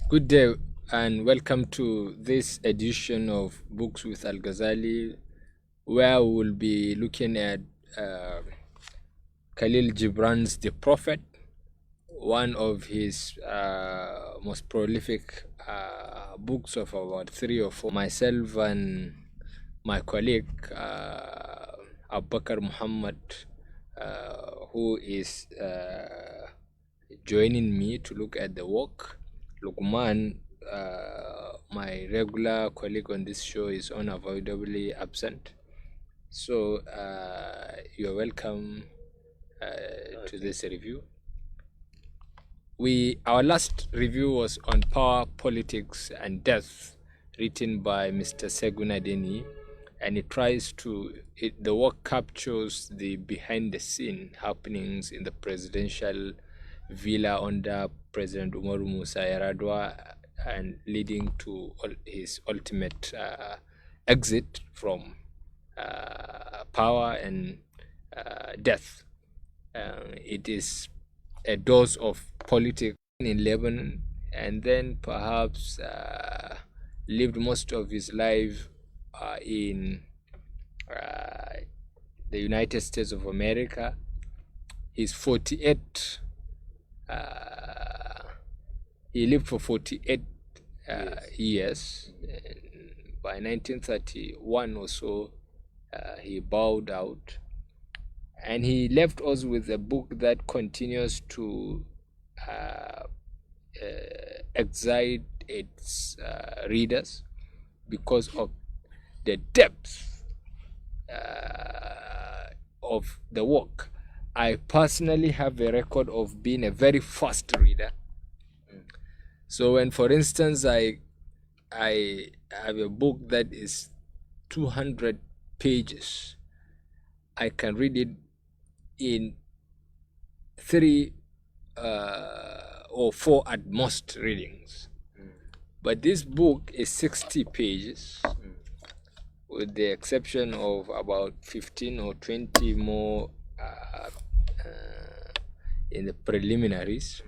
Good day and welcome to this edition of Books with Al-Gazali, where we'll be looking at uh, Kahlil Gibran's The Prophet, one of his most prolific books of about three or four. Myself and my colleague, Abubakar Muhammad, who is joining me to look at the work. Lukman, my regular colleague on this show, is unavoidably absent. So you're welcome to this review. Our last review was on Power, Politics, and Death, written by Mr. Segun Adeni, and the work captures the behind-the-scene happenings in the presidential villa under President Umaru Musa Yar'Adua, and leading to his ultimate exit from power and death. It is a dose of politics in Lebanon, and then perhaps lived most of his life in the United States of America. He's 48. He lived for 48 years. By 1931 or so, he bowed out. And he left us with a book that continues to excite its readers because of the depth of the work. I personally have a record of being a very fast reader. So when, for instance, I have a book that is 200 pages, I can read it in 3 or 4 at most readings. But this book is 60 pages, with the exception of about 15 or 20 more in the preliminaries.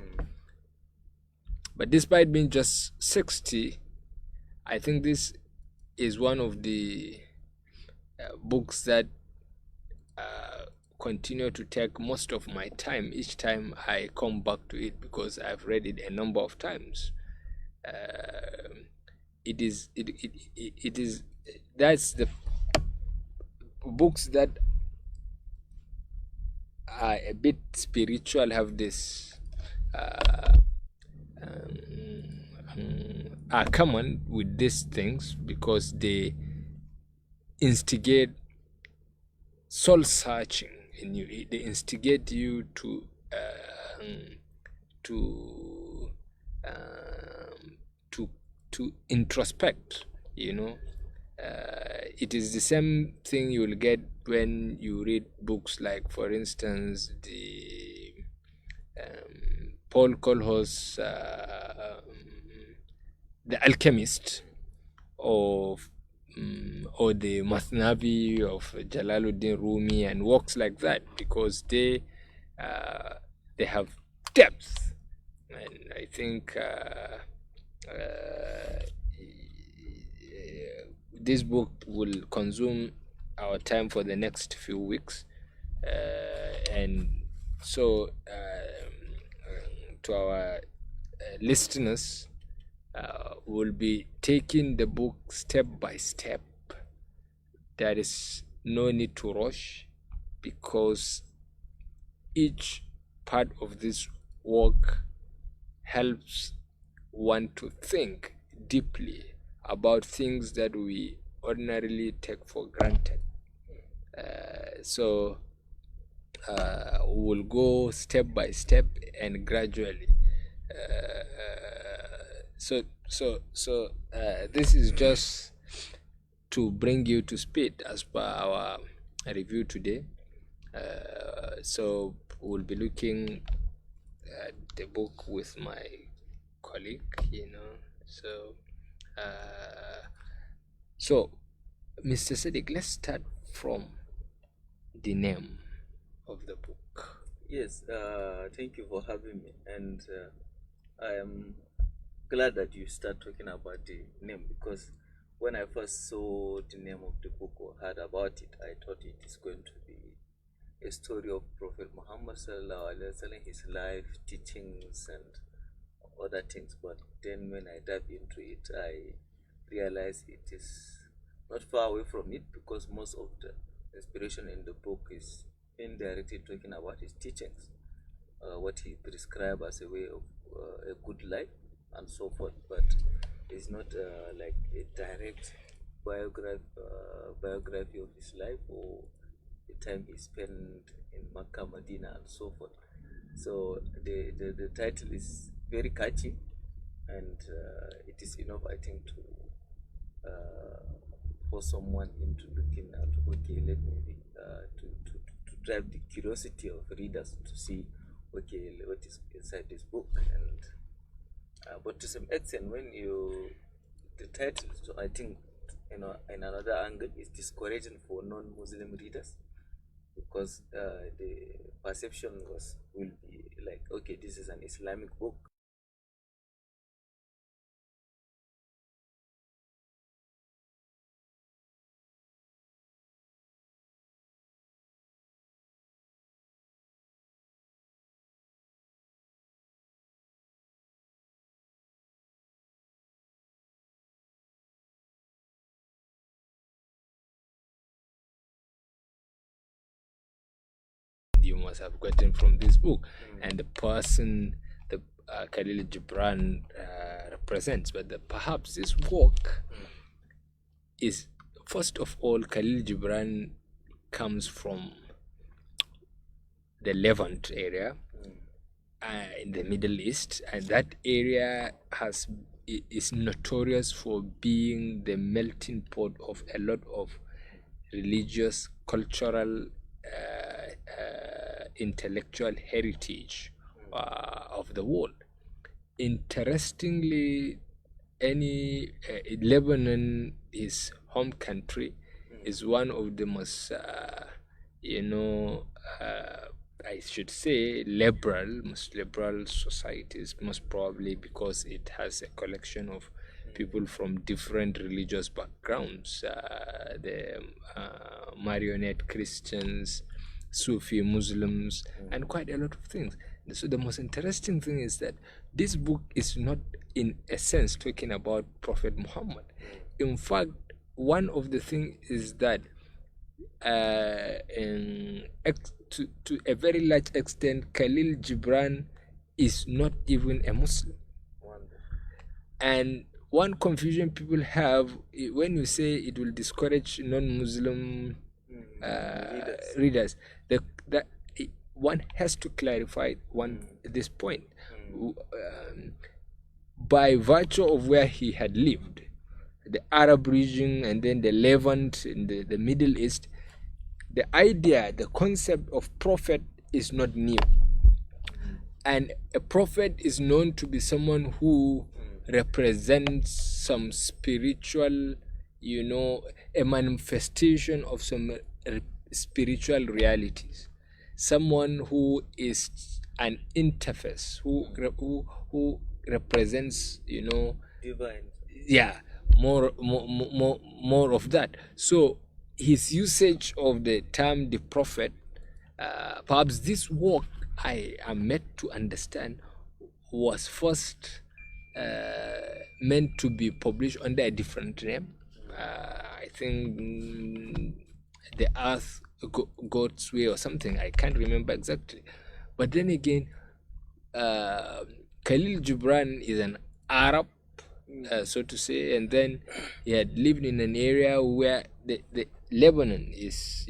But despite being just 60, I think this is one of the books that continue to take most of my time each time I come back to it, because I've read it a number of times. It is that's the books that are a bit spiritual, have this are common with these things, because they instigate soul searching in you. They instigate you to introspect. It is the same thing you will get when you read books like, for instance, the Paul Coelho's The Alchemist, or the Masnavi of Jalaluddin Rumi, and works like that, because they have depth. And I think this book will consume our time for the next few weeks, and so to our listeners, we'll be taking the book step by step. There is no need to rush, because each part of this work helps one to think deeply about things that we ordinarily take for granted. So we'll go step by step and gradually. So this is just to bring you to speed as per our review today. So we'll be looking at the book with my colleague, So Mr. Sadiq, let's start from the name of the book. Yes, thank you for having me. And I am glad that you start talking about the name, because when I first saw the name of the book or heard about it, I thought it is going to be a story of Prophet Muhammad sallallahu alaihi wasallam, his life, teachings, and other things. But then when I dive into it, I realize it is not far away from it, because most of the inspiration in the book is indirectly talking about his teachings, what he prescribed as a way of a good life and so forth. But it's not like a direct biography of his life or the time he spent in Makkah, Medina, and so forth. So the title is very catchy, and it is enough, I think, to for someone into looking at, okay, let me to drive the curiosity of readers to see, okay, what is inside this book. And but to some extent, when you the title, so I think, in another angle, is discouraging for non-Muslim readers, because the perception will be like, okay, this is an Islamic book. You must have gotten from this book, and the person the Kahlil Gibran represents. But perhaps this work is, first of all, Kahlil Gibran comes from the Levant area in the Middle East, and that area is notorious for being the melting pot of a lot of religious, cultural, intellectual heritage of the world. Interestingly, Lebanon, his home country, is one of the most, I should say, most liberal societies, most probably because it has a collection of people from different religious backgrounds, the Marionette Christians, Sufi Muslims, and quite a lot of things. So the most interesting thing is that this book is not, in a sense, talking about Prophet Muhammad. In fact, one of the things is that to a very large extent, Kahlil Gibran is not even a Muslim. And one confusion people have when you say it will discourage non-Muslim readers, that one has to clarify this point. By virtue of where he had lived, the Arab region and then the Levant in the Middle East, the idea, the concept of prophet is not new. And a prophet is known to be someone who represents some spiritual, a manifestation of some spiritual realities. Someone who is an interface, who represents, Divine. Yeah, more of that. So his usage of the term the prophet, perhaps this work, I am meant to understand, was first meant to be published under a different name. I think the Earth God's Way or something. I can't remember exactly. But then again, Kahlil Gibran is an Arab, so to say, and then he had lived in an area where the Lebanon is,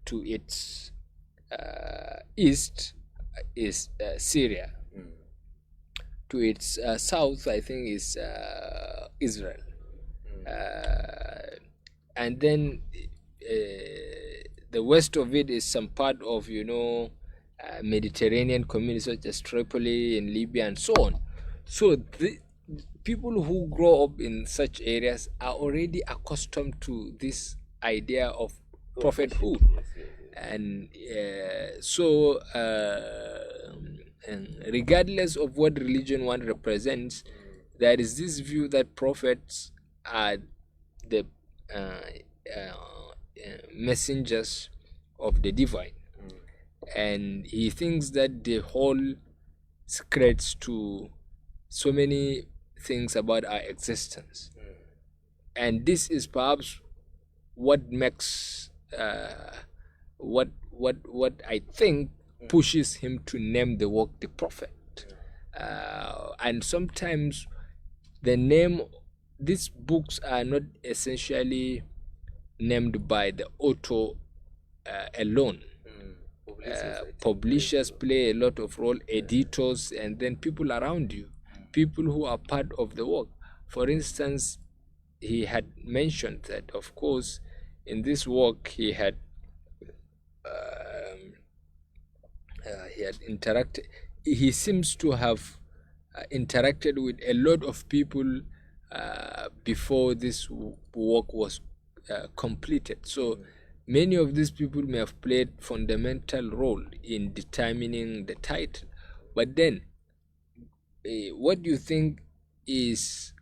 to its east is Syria. To its south, I think, is Israel. And then the west of it is some part of, Mediterranean communities such as Tripoli and Libya and so on. So the people who grow up in such areas are already accustomed to this idea of prophethood. And so regardless of what religion one represents, there is this view that prophets are the messengers of the divine, and he thinks that the whole secrets to so many things about our existence, and this is perhaps what makes what I think pushes him to name the work the prophet. And sometimes the name, these books are not essentially named by the author alone. Publishers play a lot of role, editors, and then people around you, people who are part of the work. For instance, he had mentioned that, of course, in this work he had interacted. He seems to have interacted with a lot of people before this work was completed. So many of these people may have played fundamental role in determining the title. But then, what do you think is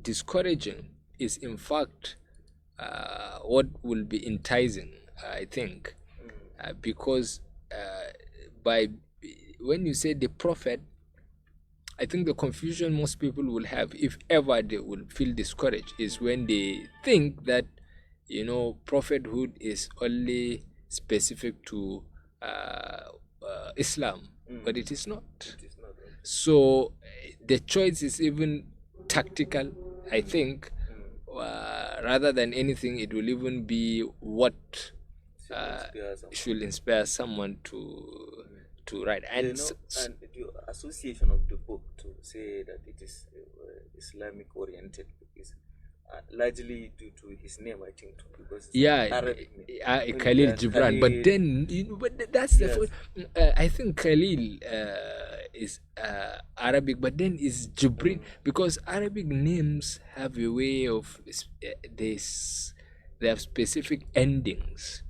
discouraging is, in fact, what will be enticing, I think, because when you say the prophet, I think the confusion most people will have, if ever they will feel discouraged, is when they think that, prophethood is only specific to Islam, but it is not. So the choice is even tactical, I think. Rather than anything, it will even be what should inspire someone to write. And and the association of the book to say that it is Islamic oriented is largely due to his name, I think, too, because Arabic name. Kahlil Gibran. But then, that's the I think Kahlil is Arabic, but then is Gibran, because Arabic names have a way of they have specific endings.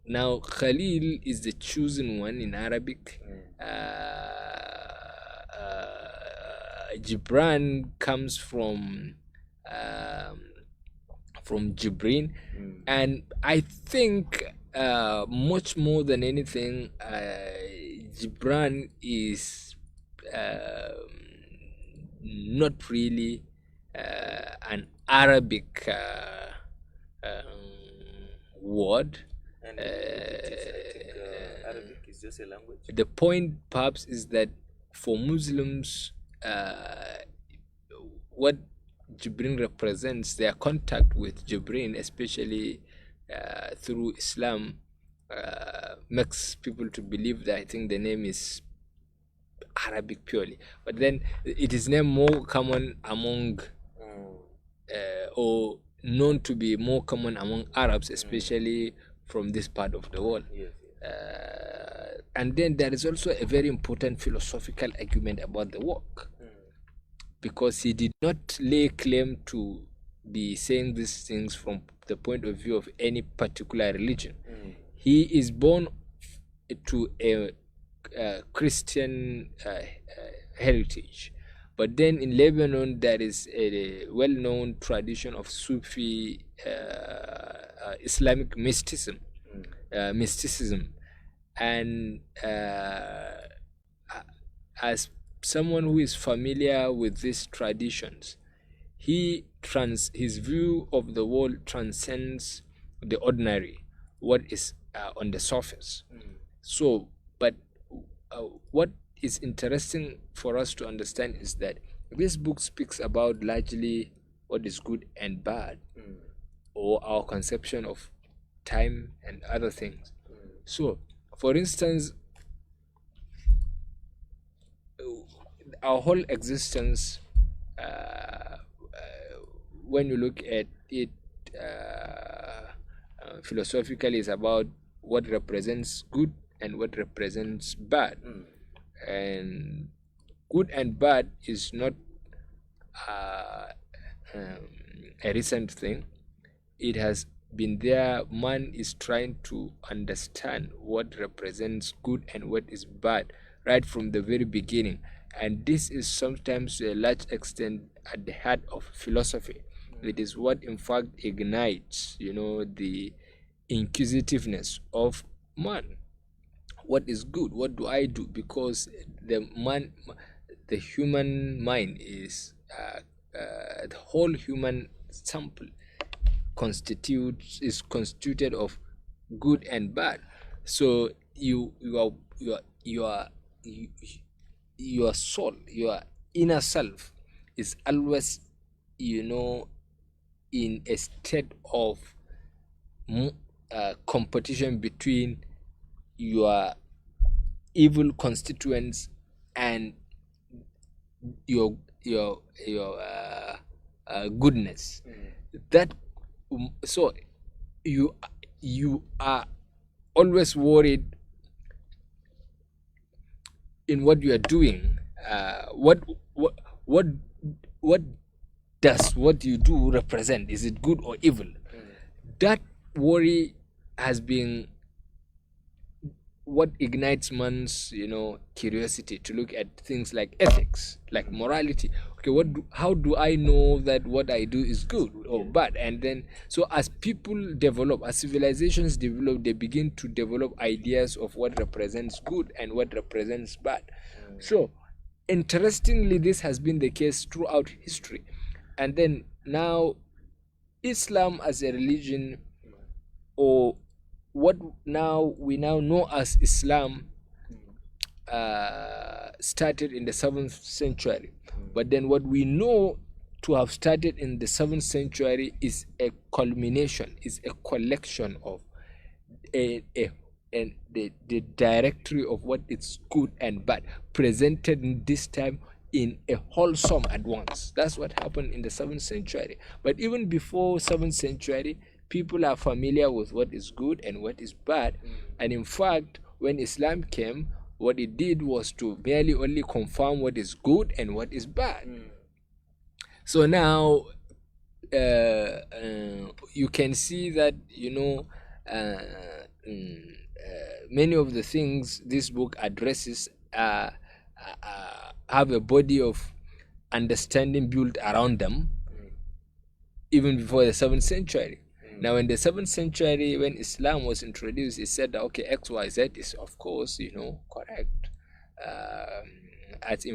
Now Kahlil is the chosen one in Arabic. Gibran comes from Gibran, and I think much more than anything, Gibran is not really an Arabic word. And Arabic is just a language. The point perhaps is that for Muslims, what Gibran represents, their contact with Gibran, especially through Islam, makes people to believe that I think the name is Arabic purely. But then it is named more common among or known to be more common among Arabs, especially from this part of the world. Yes. And then there is also a very important philosophical argument about the work, because he did not lay claim to be saying these things from the point of view of any particular religion. He is born to a Christian heritage, but then in Lebanon there is a well-known tradition of Sufi Islamic mysticism, and as someone who is familiar with these traditions, his view of the world transcends the ordinary, what is on the surface. So, but what is interesting for us to understand is that this book speaks about largely what is good and bad, or our conception of time and other things. So, for instance, our whole existence, when you look at it philosophically, is about what represents good and what represents bad. And good and bad is not a recent thing. It has been there. Man is trying to understand what represents good and what is bad right from the very beginning. And this is sometimes to a large extent at the heart of philosophy. It is what in fact ignites, the inquisitiveness of man. What is good? What do I do? Because the human mind the whole human sample is constituted of good and bad. So you, your soul, your inner self is always, in a state of competition between your evil constituents and your goodness. That so you are always worried in what you are doing. What what does what you do represent? Is it good or evil? That worry has been what ignites man's curiosity to look at things like ethics, like morality. Okay, how do I know that what I do is good or bad? And then, so as people develop, as civilizations develop, they begin to develop ideas of what represents good and what represents bad. So interestingly, this has been the case throughout history. And then now Islam as a religion, or what now we now know as Islam, started in the 7th century. But then what we know to have started in the 7th century is a culmination, is a collection of the directory of what is good and bad, presented in this time in a wholesome at once. That's what happened in the 7th century. But even before 7th century, people are familiar with what is good and what is bad. And in fact, when Islam came, what it did was to merely only confirm what is good and what is bad. So now you can see that many of the things this book addresses have a body of understanding built around them even before the 7th century. Now, in the 7th century, when Islam was introduced, it said that, okay, XYZ is, of course, correct. As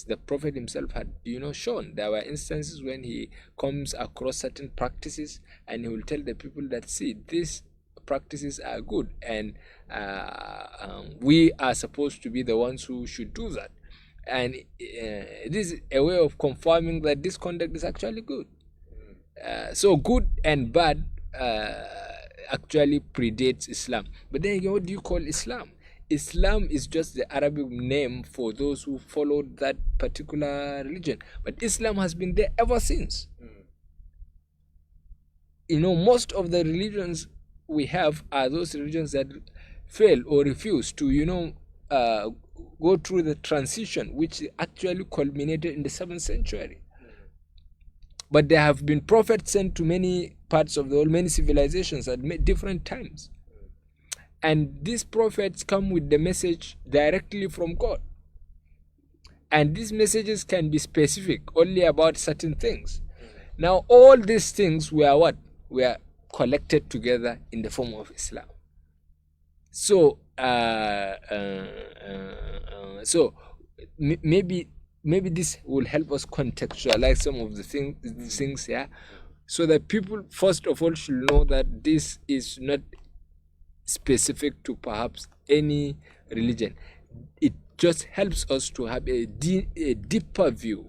the Prophet himself had, shown, there were instances when he comes across certain practices and he will tell the people that, see, these practices are good and we are supposed to be the ones who should do that. And this is a way of confirming that this conduct is actually good. So good and bad actually predates Islam. But then again, what do you call Islam? Islam is just the Arabic name for those who followed that particular religion. But Islam has been there ever since. Most of the religions we have are those religions that fail or refuse to, go through the transition, which actually culminated in the 7th century. But there have been prophets sent to many parts of the world, many civilizations at different times. And these prophets come with the message directly from God. And these messages can be specific, only about certain things. Now, all these things were what? Were collected together in the form of Islam. So, maybe this will help us contextualize some of the things here, so that people first of all should know that this is not specific to perhaps any religion. It just helps us to have a deeper view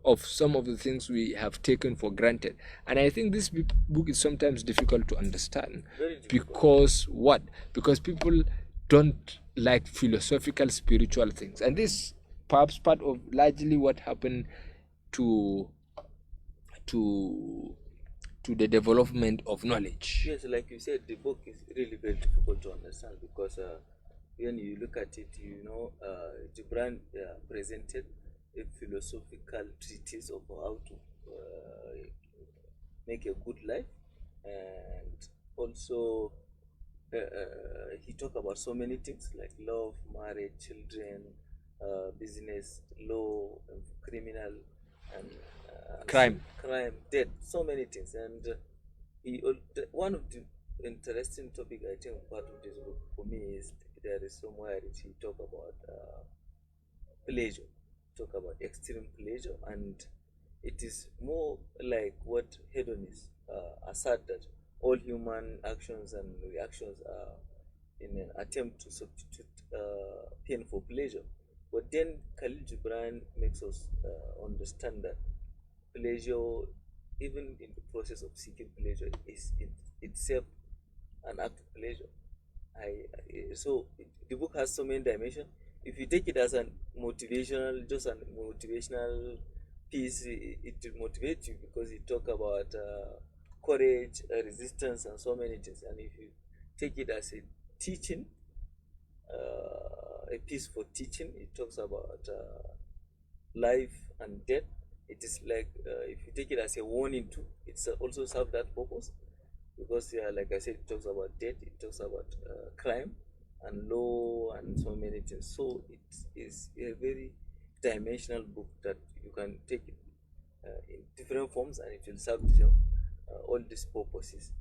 of some of the things we have taken for granted. And I think this book is sometimes difficult to understand. Because what? Because people don't like philosophical, spiritual things. And this perhaps part of largely what happened to the development of knowledge. Yes, like you said, the book is really very difficult to understand because when you look at it, Gibran presented a philosophical treatise of how to make a good life, and also he talked about so many things like love, marriage, children, business, law, criminal, and Crime. crime, death, so many things. And one of the interesting topic I think part of this book for me is there is somewhere that he talk about pleasure, talk about extreme pleasure, and it is more like what hedonists assert that all human actions and reactions are in an attempt to substitute pain for pleasure. But then Khalil Gibran makes us understand that pleasure, even in the process of seeking pleasure, is itself an act of pleasure. The book has so many dimensions. If you take it as a motivational, just a motivational piece, it will motivate you because it talk about courage, resistance, and so many things. And if you take it as a teaching, a piece for teaching, it talks about life and death. It is like if you take it as a warning too, it's also serve that purpose because like I said, it talks about death, it talks about crime and law and so many things. So it is a very dimensional book that you can take it in different forms and it will serve all these purposes.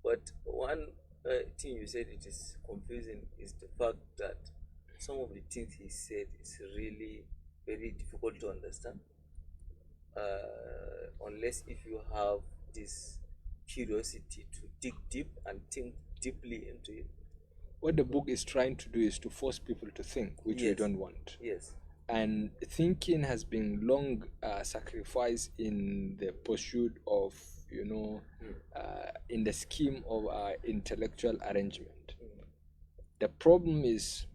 But one thing you said it is confusing is the fact that some of the things he said is really very difficult to understand unless if you have this curiosity to dig deep and think deeply into it. What the book is trying to do is to force people to think, which we Yes. don't want. Yes. And thinking has been long sacrificed in the pursuit of, in the scheme of intellectual arrangement. The problem is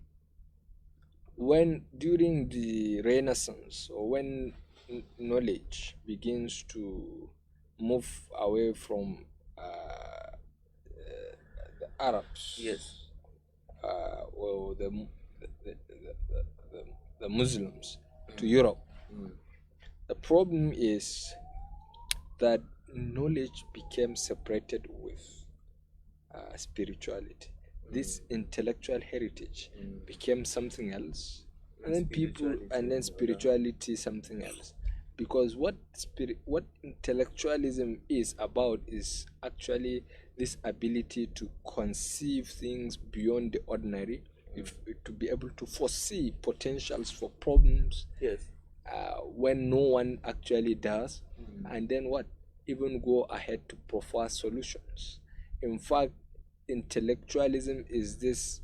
when during the Renaissance or when knowledge begins to move away from the Arabs, Yes. or the Muslims to Europe. The problem is that knowledge became separated with spirituality. This intellectual heritage became something else, and then people, and then spirituality something else. Because what intellectualism is about is actually this ability to conceive things beyond the ordinary, to be able to foresee potentials for problems. Yes. When no one actually does, and then what? Even go ahead to proffer solutions. In fact, intellectualism is this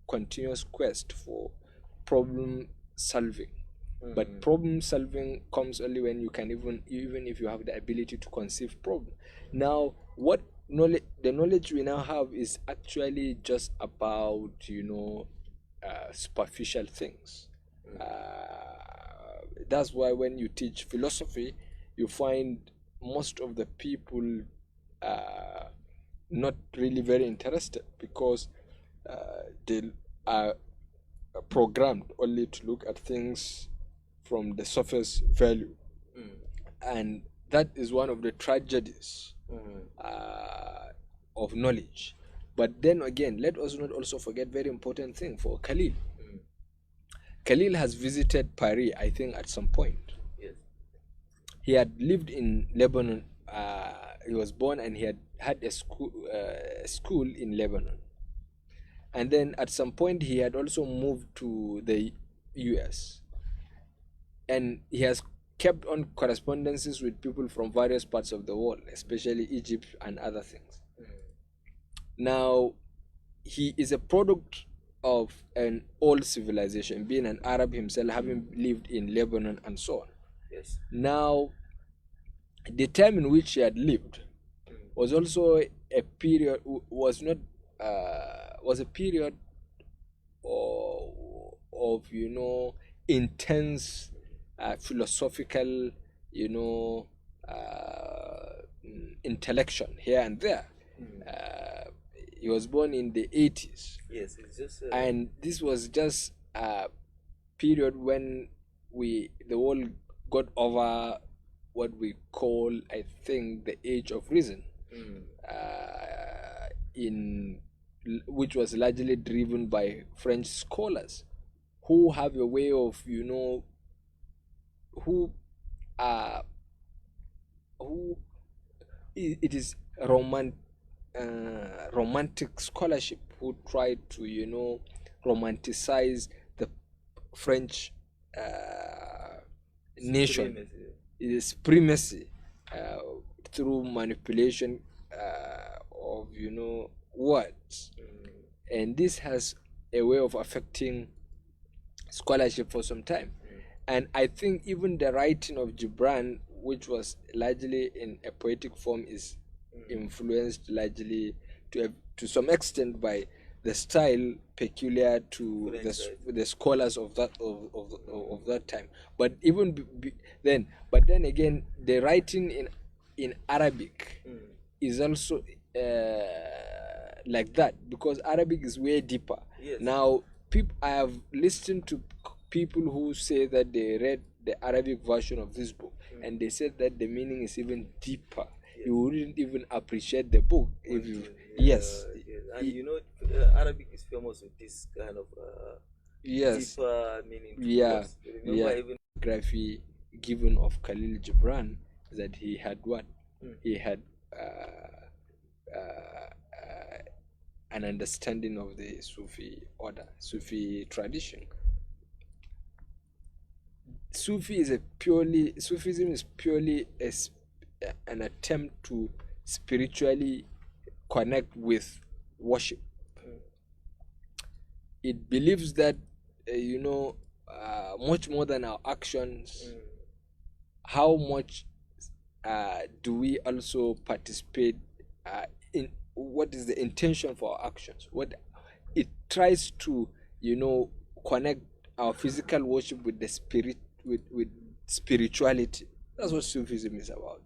continuous quest for problem solving. But problem solving comes only when you can even if you have the ability to conceive problem. Now, what knowledge the knowledge we now have is actually just about superficial things. That's why when you teach philosophy, you find most of the people not really very interested because they are programmed only to look at things from the surface value. And that is one of the tragedies of knowledge. But then again, let us not also forget very important thing for Kahlil. Kahlil has visited Paris, I think, at some point. Yes. He had lived in Lebanon. He was born and he had a school in Lebanon. And then at some point he had also moved to the US. And he has kept on correspondences with people from various parts of the world, especially Egypt and other things. Now, he is a product of an old civilization, being an Arab himself, having lived in Lebanon and so on. Yes. Now, the time in which he had lived was also a period, was a period of intense philosophical, intellection here and there. He was born in the 80s. Yes, it's just And this was just a period when the world got over what we call, I think, the age of reason. which was largely driven by French scholars who have a way of, who it is romantic scholarship who tried to romanticize the French nation, its supremacy, through manipulation of words, and this has a way of affecting scholarship for some time. And I think even the writing of Gibran, which was largely in a poetic form, is influenced largely to some extent by the style peculiar to the scholars of that time. But even then again, the writing in Arabic is also like that, because Arabic is way deeper. Yes. Now, I have listened to people who say that they read the Arabic version of this book, and they said that the meaning is even deeper. Yes. You wouldn't even appreciate the book if you. Yes. And Arabic is famous with this kind of yes, deeper meaning. Yeah. Even biography given of Kahlil Gibran, that he had what? He had an understanding of the Sufi order, Sufi tradition. Sufism is purely an attempt to spiritually connect with worship. It believes that much more than our actions, how much do we also participate in what is the intention for our actions. What it tries to connect our physical worship with the spirit, with spirituality. That's what Sufism is about.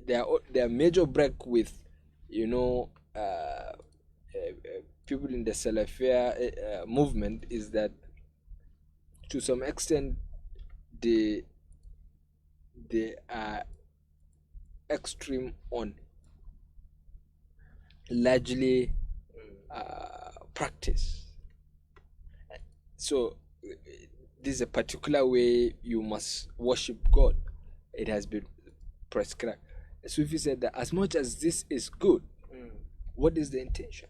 Their major break with people in the Salafia movement is that, to some extent, they are extreme on largely practice. So this is a particular way you must worship God. It has been prescribed. Sufi said that as much as this is good, what is the intention?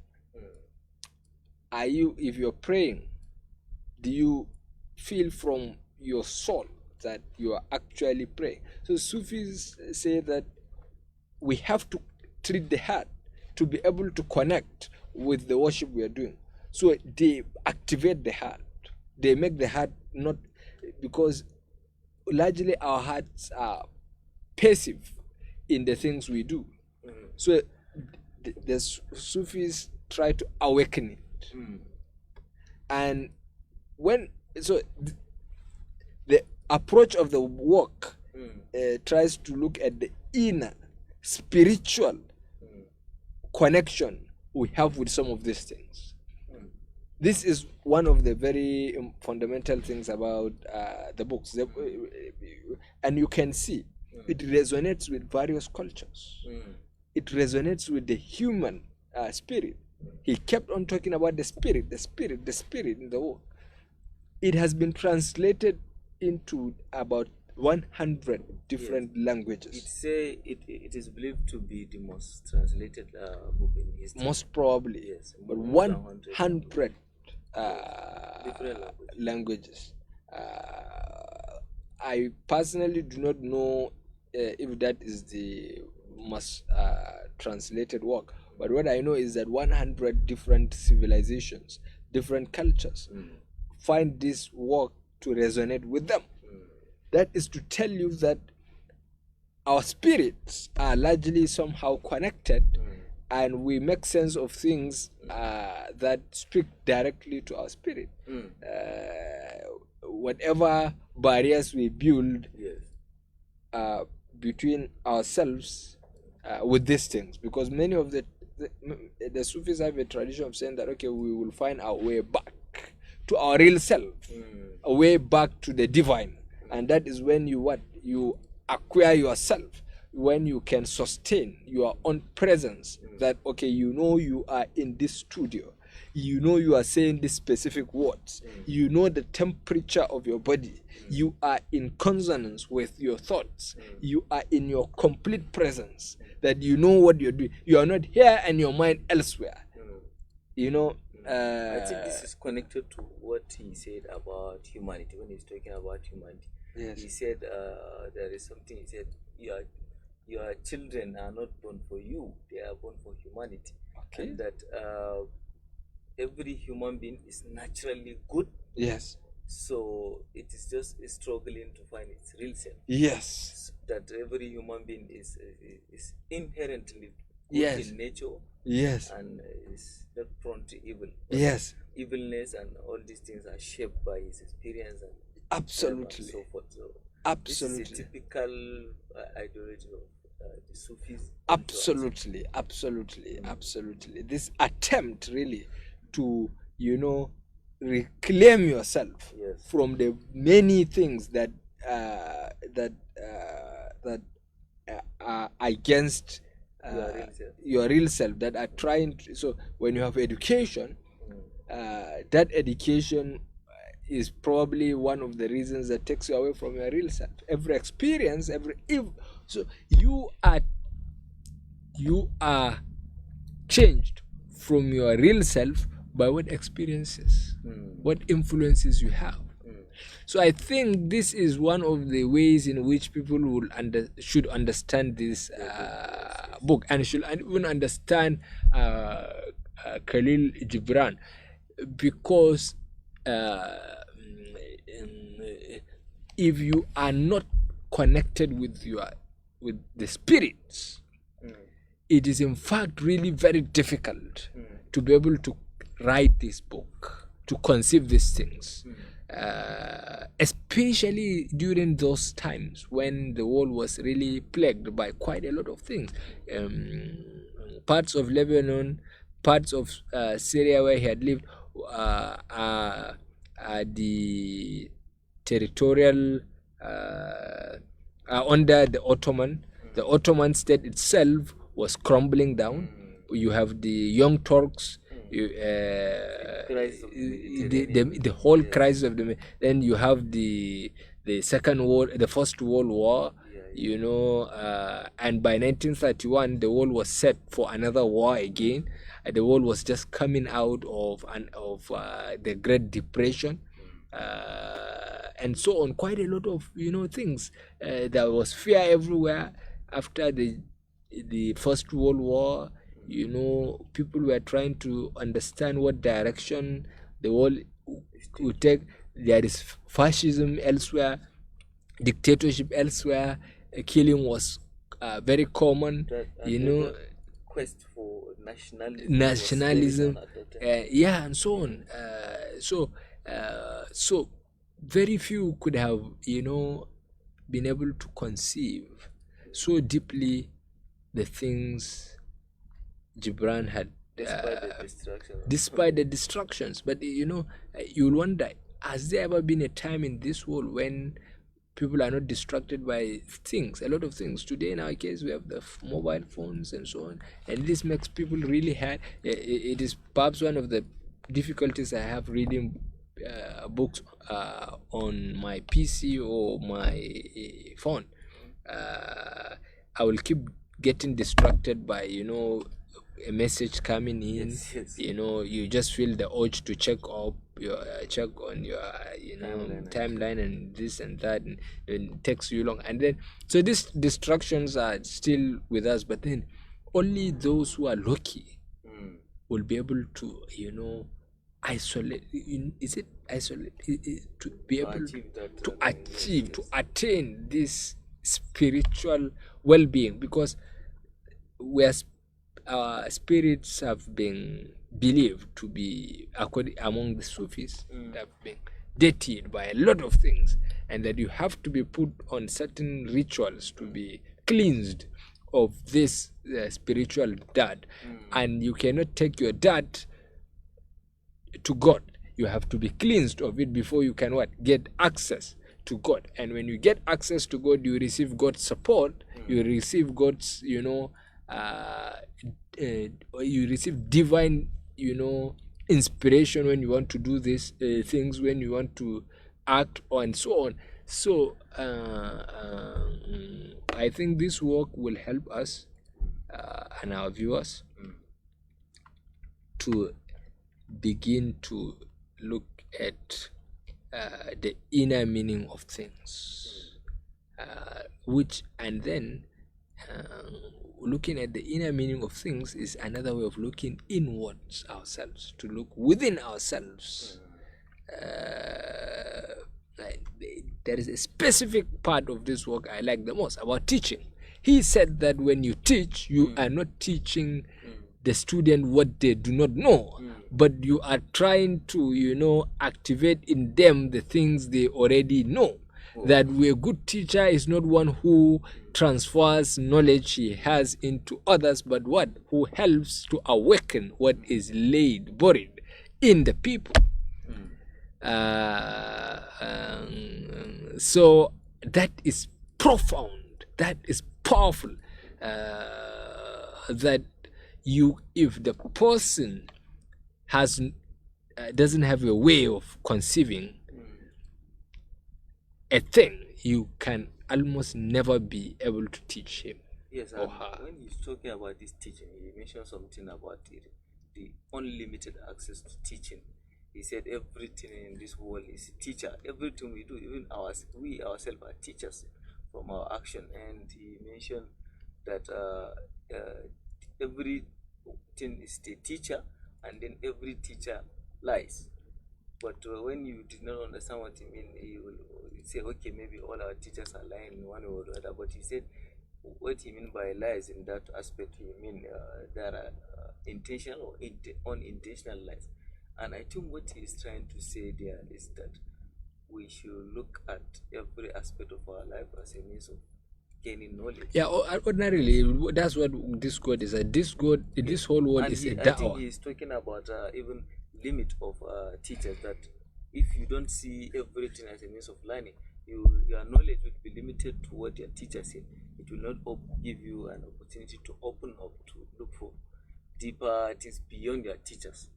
If you're praying, do you feel from your soul that you are actually praying? So Sufis say that we have to treat the heart to be able to connect with the worship we are doing. So they activate the heart. They make the heart not, because largely our hearts are passive in the things we do. So the Sufis try to awaken it. And the approach of the work tries to look at the inner spiritual connection we have with some of these things. This is one of the very fundamental things about the books. And you can see it resonates with various cultures. It resonates with the human spirit. He kept on talking about the spirit in the work. It has been translated into about 100 different languages. It is believed to be the most translated book in history. Most probably, yes. But 100 different languages. I personally do not know if that is the most translated work. But what I know is that 100 different civilizations, different cultures, find this work to resonate with them. That is to tell you that our spirits are largely somehow connected, and we make sense of things that speak directly to our spirit. Whatever barriers we build between ourselves with these things, because many of the Sufis have a tradition of saying that, okay, we will find our way back to our real self, a way back to the divine. And that is when you acquire yourself. when you can sustain your own presence, that okay, you know you are in this studio, you know you are saying these specific words, you know the temperature of your body, you are in consonance with your thoughts, you are in your complete presence, that you know what you're doing, you are not here and your mind elsewhere, you know. I think this is connected to what he said about humanity when he's talking about humanity. Yes. He said there is something, he said, your children are not born for you, they are born for humanity. Okay. And that every human being is naturally good. Yes. So it is just struggling to find its real self. Yes. That every human being is inherently good Yes. in nature. Yes. And is not prone to evil. Yes. Evilness and all these things are shaped by his experience and absolutely, and so forth. So absolutely, this is a typical ideology of the Sufis. Absolutely, absolutely, absolutely. This attempt really to, you know, reclaim yourself from the many things that are against your real self, that are trying to, so when you have education, that education is probably one of the reasons that takes you away from your real self. Every experience, so you are changed from your real self by what experiences, what influences you have. So I think this is one of the ways in which people should understand this book, and should even understand Kahlil Gibran, because if you are not connected with the spirits, it is in fact really very difficult to be able to write this book, to conceive these things. Especially during those times when the world was really plagued by quite a lot of things. Parts of Lebanon, parts of Syria where he had lived are the territorial are under the Ottoman. The Ottoman state itself was crumbling down. You have the Young Turks, the whole crisis of the. Then you have the First World War, you know, and by 1931 the world was set for another war again. The world was just coming out of the Great Depression, and so on. Quite a lot of things. There was fear everywhere after the First World War. People were trying to understand what direction the world would take. There is fascism elsewhere, dictatorship elsewhere. Killing was very common. Quest for nationalism, and so on. So very few could have been able to conceive so deeply the things Gibran had, despite the distractions. But you'll wonder, has there ever been a time in this world when people are not distracted by things, a lot of things? Today, in our case, we have the mobile phones and so on, and this makes people really hard. It is perhaps one of the difficulties I have reading books on my PC or my phone. I will keep getting distracted by a message coming in. You just feel the urge to check on your timeline and this and that, and it takes you long. And then so these distractions are still with us, but then only those who are lucky will be able to isolate. Is it isolate? To be able to achieve, to attain this spiritual well-being, because our spirits have been believed to be, among the Sufis, have been dated by a lot of things, and that you have to be put on certain rituals to be cleansed of this spiritual dirt. And you cannot take your dirt to God. You have to be cleansed of it before you can get access to God. And when you get access to God, you receive God's support You receive God's, you receive divine, inspiration when you want to do these things, when you want to act, and so on. So I think this work will help us and our viewers to begin to look at the inner meaning of things, and then looking at the inner meaning of things is another way of looking inwards ourselves, to look within ourselves. There is a specific part of this work I like the most about teaching. He said that when you teach, you are not teaching the student what they do not know, but you are trying to, activate in them the things they already know. That a good teacher is not one who transfers knowledge he has into others, but who helps to awaken what is buried in the people. So that is profound, that is powerful, that if the person doesn't have a way of conceiving a thing, you can almost never be able to teach him. Yes, or her. When he's talking about this teaching, he mentioned something about the unlimited access to teaching. He said everything in this world is a teacher. Everything we do, even we ourselves are teachers from our action. And he mentioned that everything is the teacher, and then every teacher lies. But when you did not understand what he mean, he will say, okay, maybe all our teachers are lying in one way or the other. But he said what he mean by lies in that aspect, he mean there are intentional or unintentional lies. And I think what he is trying to say there is that we should look at every aspect of our life as a means of gaining knowledge. Yeah, ordinarily, that's what this God is. This whole world is a da'wah. I think he is talking about even limit of teachers, that if you don't see everything as a means of learning, your knowledge will be limited to what your teacher said. It will not give you an opportunity to open up to look for deeper things beyond your teachers.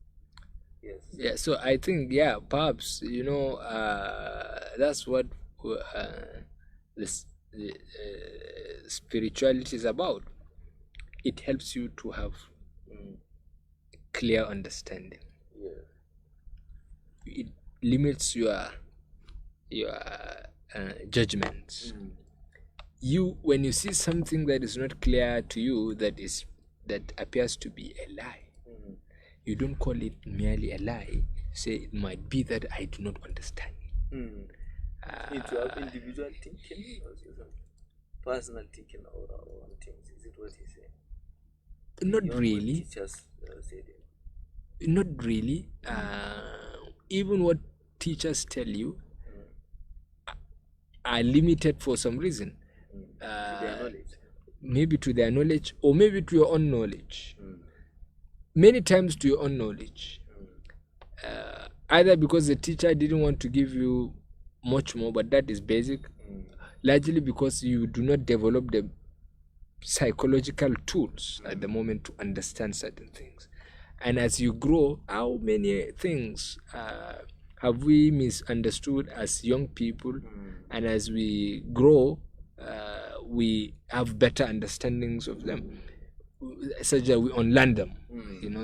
Yes. Yeah, so I think, perhaps, that's what spirituality is about. It helps you to have clear understanding. Yeah. It limits your judgments. When you see something that is not clear to you, that appears to be a lie, you don't call it merely a lie. Say it might be that I do not understand. Need to have individual thinking or personal thinking on things. Is it what he's saying? Not really. Teachers said it. Not really. Even what teachers tell you are limited for some reason. To their knowledge. Maybe to their knowledge, or maybe to your own knowledge. Many times to your own knowledge. Either because the teacher didn't want to give you much more, but that is basic. Largely because you do not develop the psychological tools at the moment to understand certain things. And as you grow, how many things have we misunderstood as young people? And as we grow, we have better understandings of them, such that we unlearn them.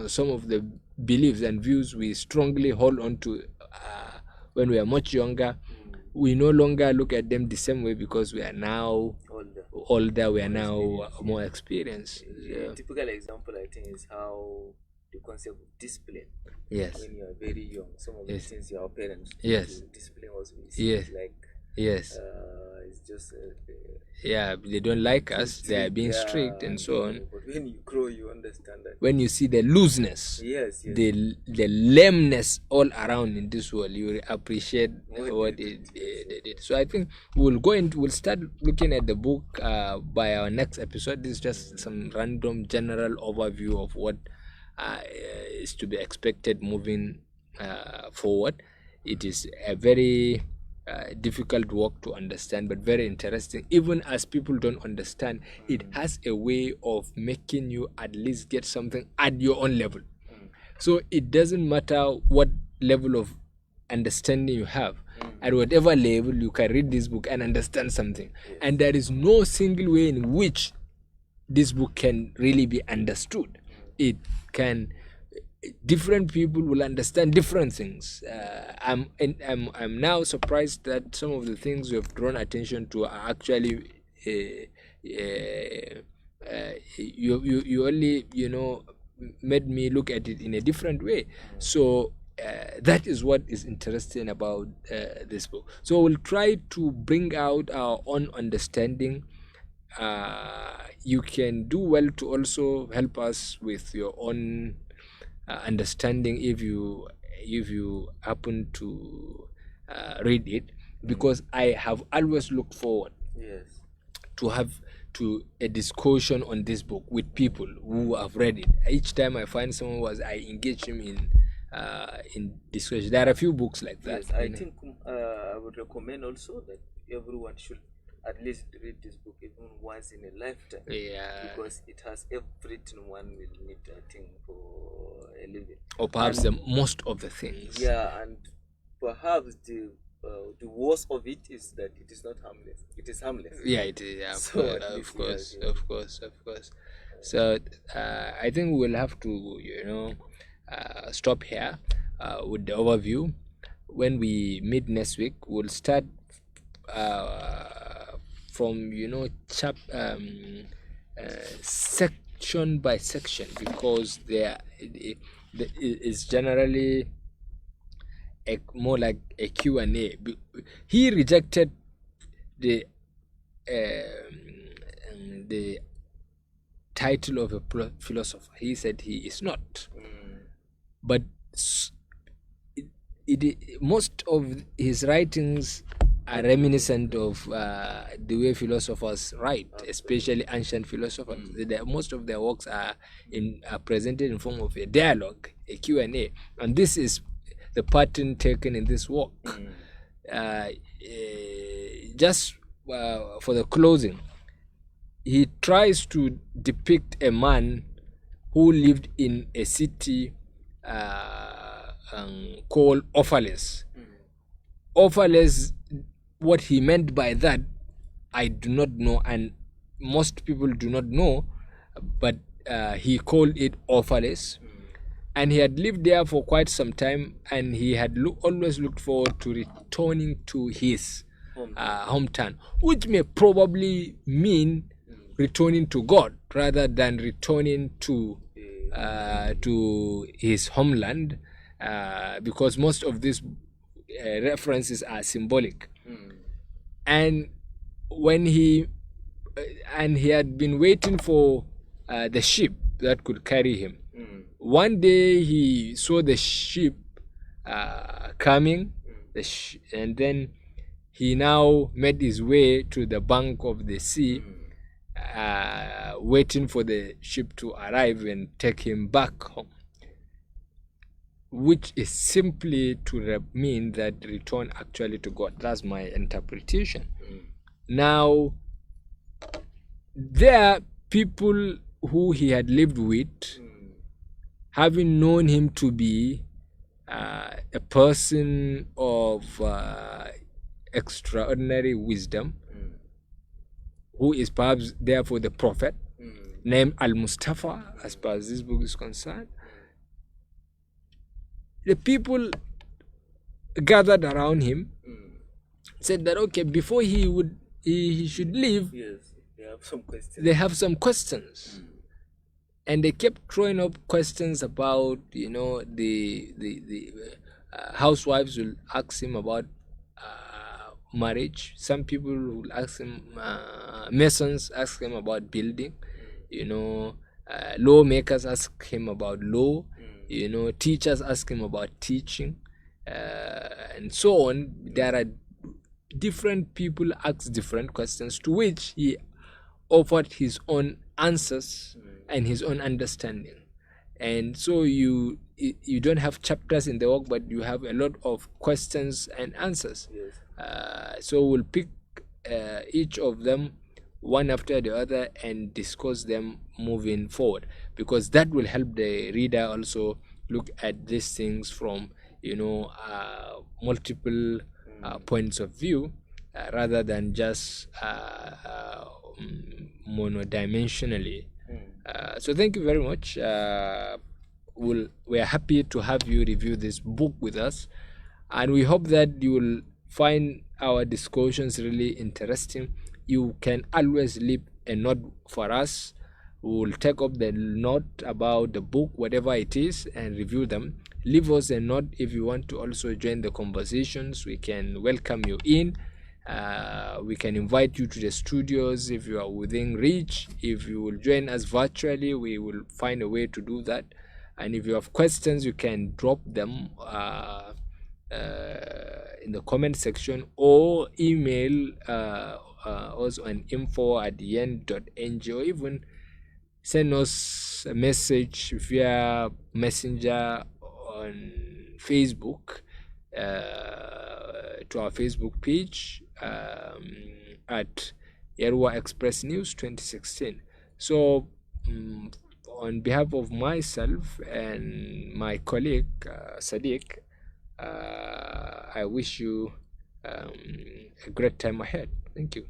Some of the beliefs and views we strongly hold on to when we are much younger, we no longer look at them the same way because we are now older, we are now more experienced. A typical example, I think, is how the concept of discipline. Yes. When you are very young, some of the things your parents discipline was like. Yes. It's just they don't like us. They are being strict and so on. But when you grow, you understand that. When you see the looseness, yes. the lameness all around in this world, you will appreciate what they did. So I think we'll start looking at the book by our next episode. This is just some random general overview of what is to be expected moving forward. It is a very difficult work to understand, but very interesting. Even as people don't understand, it has a way of making you at least get something at your own level. So it doesn't matter what level of understanding you have. At whatever level, you can read this book and understand something. And there is no single way in which this book can really be understood. It can, different people will understand different things. I'm now surprised that some of the things we have drawn attention to are actually you only made me look at it in a different way. So that is what is interesting about this book. So we'll try to bring out our own understanding. You can do well to also help us with your own understanding if you happen to read it, because I have always looked forward to have a discussion on this book with people who have read it. Each time I find someone I engage him in discussion. There are a few books like that. Yes, I think I would recommend also that everyone should at least read this book even once in a lifetime. Yeah. Because it has everything one will need, I think, for a living. Or perhaps most of the things. Yeah, and perhaps the worst of it is that it is not harmless. It is harmless. Yeah, it is. Yeah, So of course. So I think we will have to, stop here with the overview. When we meet next week, we'll start from section by section, because it is generally more like a Q&A. He rejected the title of a philosopher. He said he is not. But most of his writings are reminiscent of the way philosophers write, especially ancient philosophers. Most of their works are presented in form of a dialogue, a Q&A, and this is the pattern taken in this work. Just for the closing, he tries to depict a man who lived in a city called Ophalis. Ophalis, what he meant by that, I do not know, and most people do not know, but he called it Ophalis. And he had lived there for quite some time, and he had always looked forward to returning to his hometown, which may probably mean returning to God rather than returning to his homeland, because most of these references are symbolic. And when he had been waiting for the ship that could carry him. One day he saw the ship coming, and then he now made his way to the bank of the sea, waiting for the ship to arrive and take him back home, which is simply to mean that return actually to God. That's my interpretation. Now, there are people who he had lived with, having known him to be a person of extraordinary wisdom, who is perhaps therefore the prophet, named Al-Mustafa, as far as this book is concerned. The people gathered around him, said that, okay, before he should leave, they have some questions. And they kept throwing up questions about, the housewives will ask him about marriage. Some people will ask him, masons ask him about building, lawmakers ask him about law, teachers ask him about teaching, and so on. There are different people ask different questions, to which he offered his own answers and his own understanding. And so you don't have chapters in the work, but you have a lot of questions and answers. So we'll pick each of them one after the other and discuss them moving forward, because that will help the reader also look at these things from multiple points of view, rather than just monodimensionally. So thank you very much. We are happy to have you review this book with us, and we hope that you will find our discussions really interesting. You can always leave a note for us. We will take up the note about the book, whatever it is, and review them. Leave us a note if you want to also join the conversations. We can welcome you in. We can invite you to the studios if you are within reach. If you will join us virtually, we will find a way to do that. And if you have questions, you can drop them in the comment section, or email us on info@yen.ng, or even send us a message via messenger on Facebook, to our Facebook page, at Yerwa Express News 2016. So on behalf of myself and my colleague Sadiq, I wish you a great time ahead. Thank you.